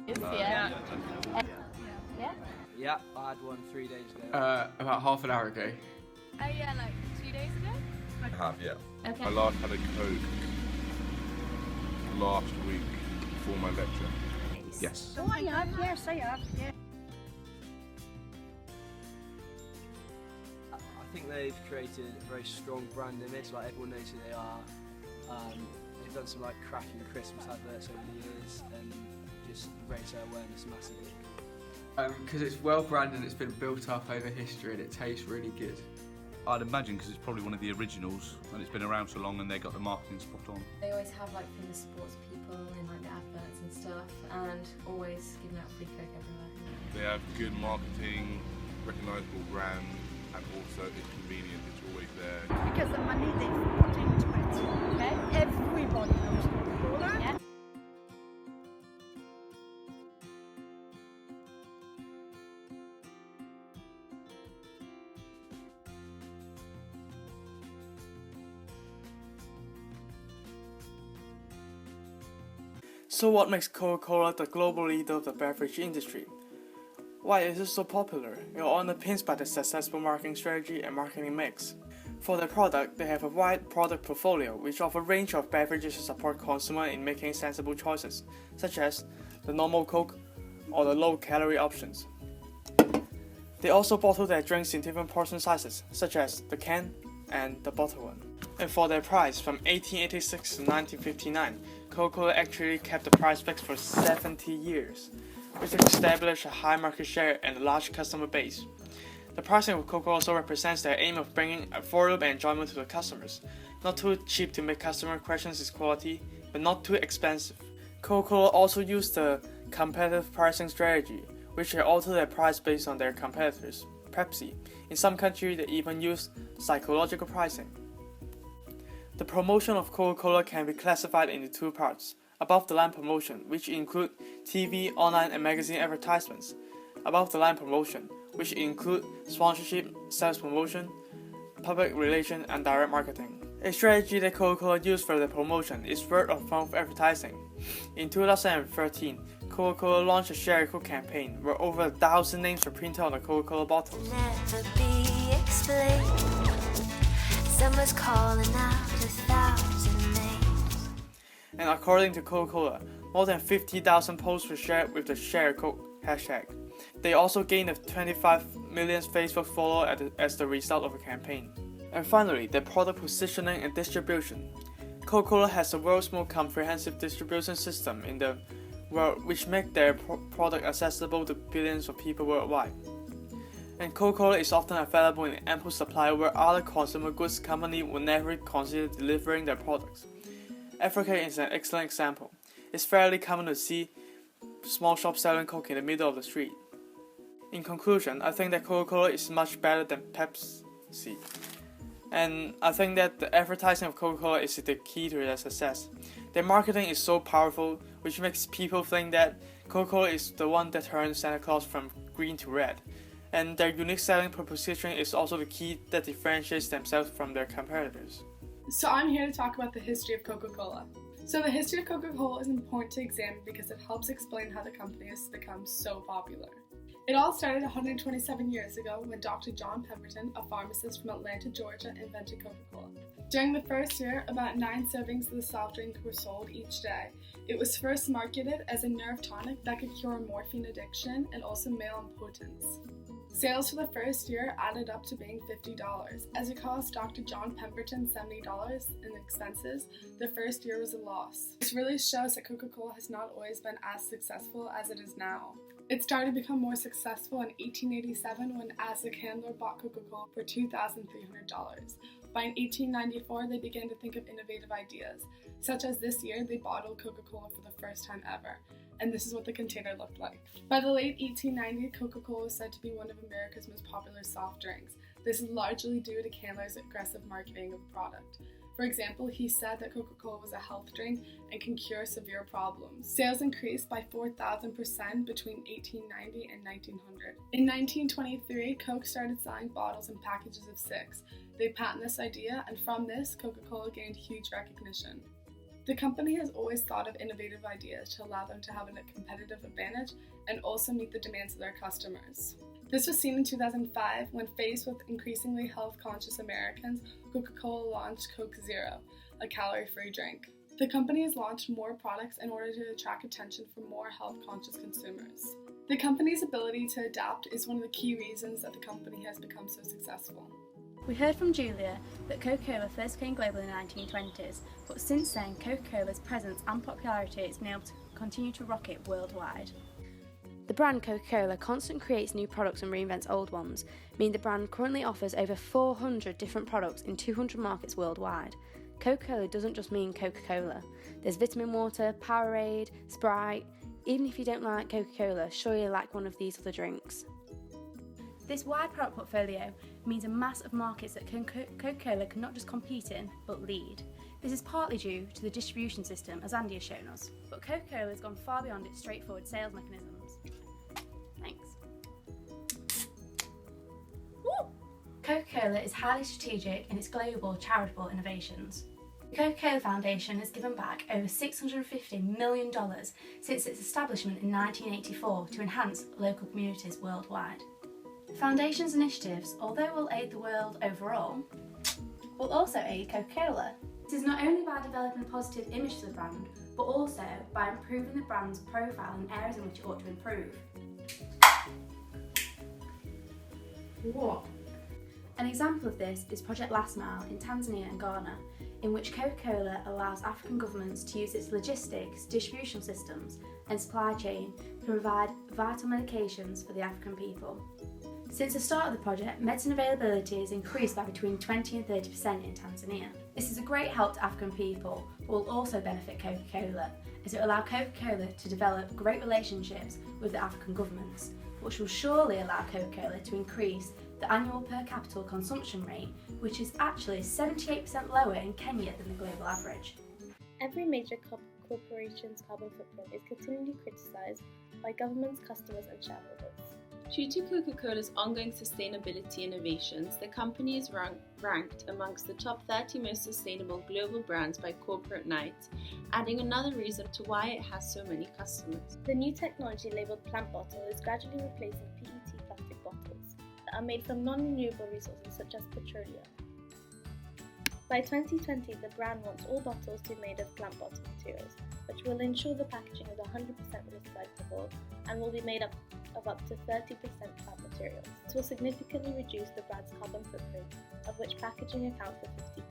Yeah. Yeah? Yeah, I had one 3 days ago. About half an hour ago. Oh yeah, like 2 days ago? I have, yeah. Okay. I last had a Coke last week before my lecture. Yes. Oh, I have, yes, I have, yeah. I think they've created a very strong brand image, like everyone knows who they are. They've done some like cracking Christmas adverts over the years and just raised their awareness massively. Because it's well branded, it's been built up over history and it tastes really good. I'd imagine because it's probably one of the originals and it's been around so long and they got the marketing spot on. They always have like famous sports people in like the adverts and stuff, and always giving out free Coke everywhere. They have good marketing, recognisable brand, and also it's convenient, it's always there. Because the money they put into it. Okay. Everybody knows Coca-Cola. Yeah. So what makes Coca-Cola the global leader of the beverage industry? Why is it so popular? It all underpins by the successful marketing strategy and marketing mix. For their product, they have a wide product portfolio which offer a range of beverages to support consumers in making sensible choices, such as the normal Coke or the low-calorie options. They also bottle their drinks in different portion sizes, such as the can and the bottle one. And for their price, from 1886 to 1959, Coca-Cola actually kept the price fixed for 70 years, which established a high market share and a large customer base. The pricing of Coca-Cola also represents their aim of bringing affordable enjoyment to the customers, not too cheap to make customer question its quality, but not too expensive. Coca-Cola also used the competitive pricing strategy, which they alter their price based on their competitors. Pepsi. In some countries, they even use psychological pricing. The promotion of Coca-Cola can be classified into two parts: above-the-line promotion, which include TV, online, and magazine advertisements; above-the-line promotion, which include sponsorship, sales promotion, public relations, and direct marketing. A strategy that Coca-Cola used for the promotion is word-of-mouth advertising. In 2013, Coca-Cola launched a Share Coke campaign where over 1,000 names were printed on the Coca-Cola bottles. Never be explained. Someone's calling out 1,000 names. And according to Coca-Cola, more than 50,000 posts were shared with the Share Coke hashtag. They also gained 25 million Facebook followers as the result of the campaign. And finally, their product positioning and distribution. Coca-Cola has the world's most comprehensive distribution system in the world, which makes their product accessible to billions of people worldwide. And Coca-Cola is often available in ample supply where other consumer goods companies would never consider delivering their products. Africa is an excellent example. It's fairly common to see small shops selling Coke in the middle of the street. In conclusion, I think that Coca-Cola is much better than Pepsi. And I think that the advertising of Coca-Cola is the key to their success. Their marketing is so powerful, which makes people think that Coca-Cola is the one that turns Santa Claus from green to red. And their unique selling proposition is also the key that differentiates themselves from their competitors. So I'm here to talk about the history of Coca-Cola. So the history of Coca-Cola is important to examine because it helps explain how the company has become so popular. It all started 127 years ago when Dr. John Pemberton, a pharmacist from Atlanta, Georgia, invented Coca-Cola. During the first year, about 9 servings of the soft drink were sold each day. It was first marketed as a nerve tonic that could cure morphine addiction and also male impotence. Sales for the first year added up to being $50. As it cost Dr. John Pemberton $70 in expenses, the first year was a loss. This really shows that Coca-Cola has not always been as successful as it is now. It started to become more successful in 1887 when Asa Candler bought Coca-Cola for $2,300. By 1894, they began to think of innovative ideas, such as this year they bottled Coca-Cola for the first time ever, and this is what the container looked like. By the late 1890s, Coca-Cola was said to be one of America's most popular soft drinks. This is largely due to Candler's aggressive marketing of the product. For example, he said that Coca-Cola was a health drink and can cure severe problems. Sales increased by 4,000% between 1890 and 1900. In 1923, Coke started selling bottles in packages of 6. They patented this idea, and from this, Coca-Cola gained huge recognition. The company has always thought of innovative ideas to allow them to have a competitive advantage and also meet the demands of their customers. This was seen in 2005 when, faced with increasingly health-conscious Americans, Coca-Cola launched Coke Zero, a calorie-free drink. The company has launched more products in order to attract attention from more health-conscious consumers. The company's ability to adapt is one of the key reasons that the company has become so successful. We heard from Julia that Coca-Cola first came global in the 1920s, but since then Coca-Cola's presence and popularity has been able to continue to rocket worldwide. The brand Coca-Cola constantly creates new products and reinvents old ones, meaning the brand currently offers over 400 different products in 200 markets worldwide. Coca-Cola doesn't just mean Coca-Cola. There's vitamin water, Powerade, Sprite. Even if you don't like Coca-Cola, sure you like one of these other drinks. This wide product portfolio means a mass of markets that Coca-Cola can not just compete in, but lead. This is partly due to the distribution system, as Andy has shown us, but Coca-Cola has gone far beyond its straightforward sales mechanisms. Thanks. Woo! Coca-Cola is highly strategic in its global charitable innovations. The Coca-Cola Foundation has given back over $650 million since its establishment in 1984 to enhance local communities worldwide. The Foundation's initiatives, although will aid the world overall, will also aid Coca-Cola. This is not only by developing a positive image of the brand, but also by improving the brand's profile in areas in which it ought to improve. What? An example of this is Project Last Mile in Tanzania and Ghana, in which Coca-Cola allows African governments to use its logistics, distribution systems and supply chain to provide vital medications for the African people. Since the start of the project, medicine availability has increased by between 20 and 30% in Tanzania. This is a great help to African people, but will also benefit Coca-Cola, as it will allow Coca-Cola to develop great relationships with the African governments, which will surely allow Coca-Cola to increase the annual per capita consumption rate, which is actually 78% lower in Kenya than the global average. Every major corporation's carbon footprint is continually criticised by governments, customers and shareholders. Due to Coca-Cola's ongoing sustainability innovations, the company is ranked amongst the top 30 most sustainable global brands by Corporate Knights, adding another reason to why it has so many customers. The new technology labelled plant bottle is gradually replacing PET plastic bottles that are made from non-renewable resources such as petroleum. By 2020, the brand wants all bottles to be made of plant bottle materials, which will ensure the packaging is 100% recyclable and will be made up to 30% plant materials. This will significantly reduce the brand's carbon footprint, of which packaging accounts for 50%.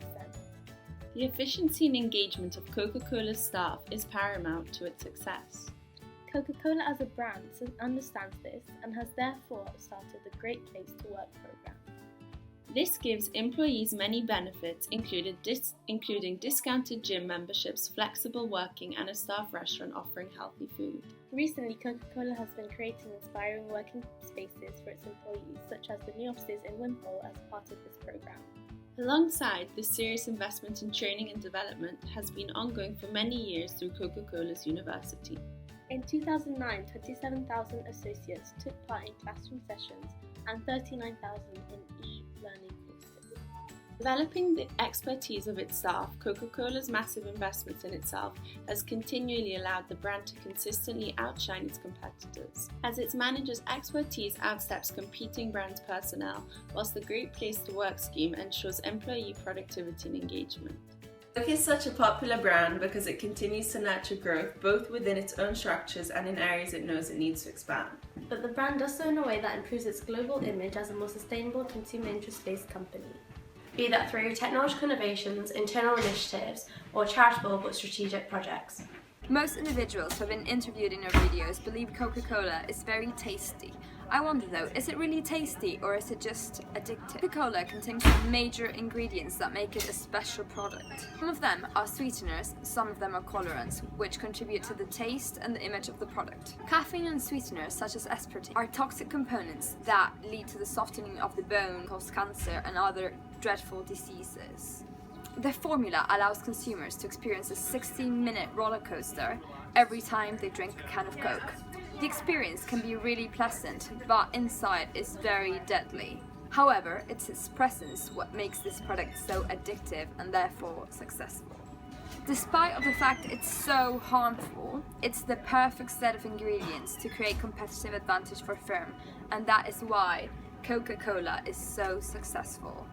The efficiency and engagement of Coca-Cola's staff is paramount to its success. Coca-Cola as a brand understands this and has therefore started the Great Place to Work program. This gives employees many benefits, including discounted gym memberships, flexible working, and a staff restaurant offering healthy food. Recently, Coca-Cola has been creating inspiring working spaces for its employees, such as the new offices in Wimpole as part of this program. Alongside, this serious investment in training and development has been ongoing for many years through Coca-Cola's university. In 2009, 27,000 associates took part in classroom sessions and 39,000 in e-learning courses. Developing the expertise of its staff, Coca-Cola's massive investments in itself has continually allowed the brand to consistently outshine its competitors, as its managers' expertise outsteps competing brands' personnel, whilst the Great Place to Work scheme ensures employee productivity and engagement. Coke is such a popular brand because it continues to nurture growth both within its own structures and in areas it knows it needs to expand. But the brand does so in a way that improves its global image as a more sustainable consumer interest-based company. Be that through technological innovations, internal initiatives, or charitable but strategic projects. Most individuals who have been interviewed in our videos believe Coca-Cola is very tasty. I wonder though, is it really tasty or is it just addictive? Coca-Cola contains some major ingredients that make it a special product. Some of them are sweeteners, some of them are colorants, which contribute to the taste and the image of the product. Caffeine and sweeteners such as aspartame are toxic components that lead to the softening of the bone, cause cancer and other dreadful diseases. The formula allows consumers to experience a 60-minute roller coaster every time they drink a can of Coke. The experience can be really pleasant, but inside is very deadly. However, it's its presence what makes this product so addictive and therefore successful. Despite of the fact it's so harmful, it's the perfect set of ingredients to create competitive advantage for a firm, and that is why Coca-Cola is so successful.